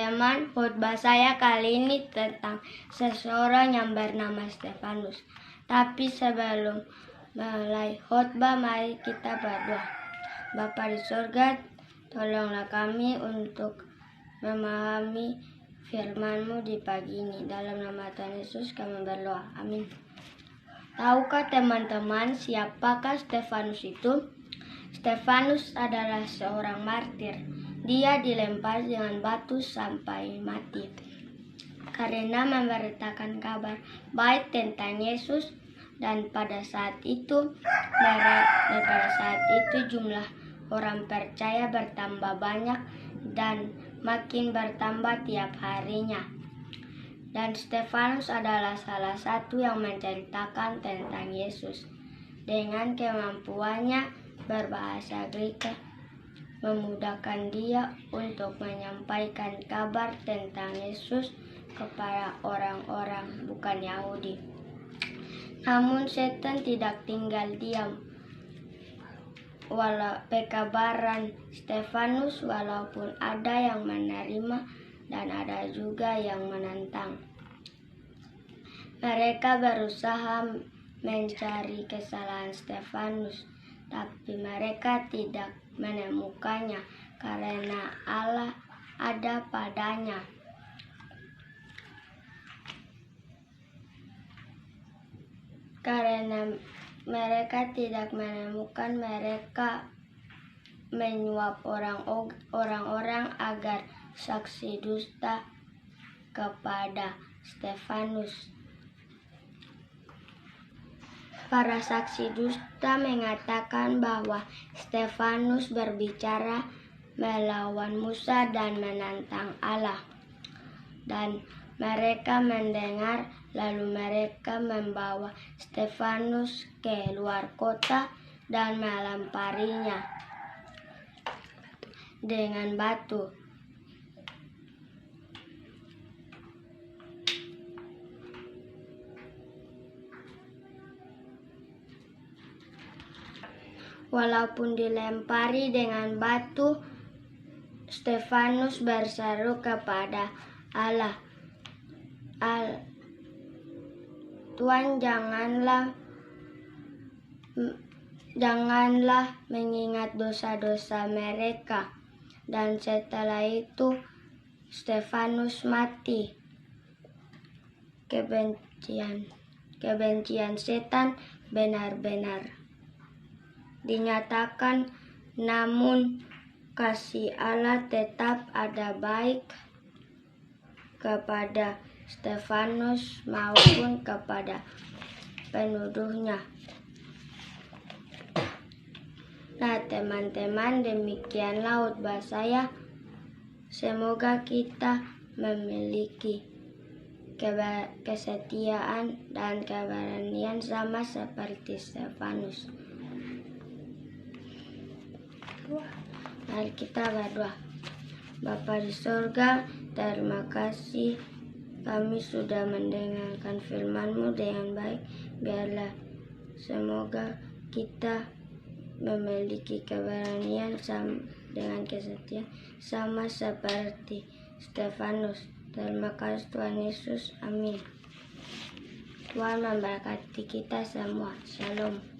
teman-teman, khotbah saya kali ini tentang seseorang yang bernama Stefanus. Tapi sebelum mulai khotbah, mari kita berdoa. Bapa di surga, tolonglah kami untuk memahami firman-Mu di pagi ini. Dalam nama Tuhan Yesus kami berdoa. Amin. Tahukah teman-teman siapakah Stefanus itu? Stefanus adalah seorang martir. Dia dilempar dengan batu sampai mati karena memberitakan kabar baik tentang Yesus, dan pada saat itu jumlah orang percaya bertambah banyak dan makin bertambah tiap harinya. Dan Stefanus adalah salah satu yang menceritakan tentang Yesus. Dengan kemampuannya berbahasa Greek, memudahkan dia untuk menyampaikan kabar tentang Yesus kepada orang-orang bukan Yahudi. Namun setan tidak tinggal diam. Walau pekabaran Stefanus, walaupun ada yang menerima dan ada juga yang menentang. Mereka berusaha mencari kesalahan Stefanus, tapi mereka tidak menemukannya karena Allah ada padanya. Karena mereka tidak menemukan, mereka menyuap orang-orang agar saksi dusta kepada Stefanus. Para saksi dusta mengatakan bahwa Stefanus berbicara melawan Musa dan menantang Allah. Dan mereka mendengar, lalu mereka membawa Stefanus ke luar kota dan melemparinya dengan batu. Walaupun dilempari dengan batu, Stefanus berseru kepada Allah, Tuhan, janganlah mengingat dosa-dosa mereka. Dan setelah itu Stefanus mati. Kebencian setan benar-benar dinyatakan, namun kasih Allah tetap ada baik kepada Stefanus maupun kepada penuduhnya. Nah teman-teman, demikianlah khotbah saya. Semoga kita memiliki kesetiaan dan keberanian sama seperti Stefanus. Mari kita berdoa. Bapa di surga, terima kasih kami sudah mendengarkan firman-Mu dengan baik. Biarlah semoga kita memiliki keberanian dengan kesetiaan sama seperti Stefanus. Terima kasih Tuhan Yesus. Amin. Tuhan memberkati kita semua. Shalom.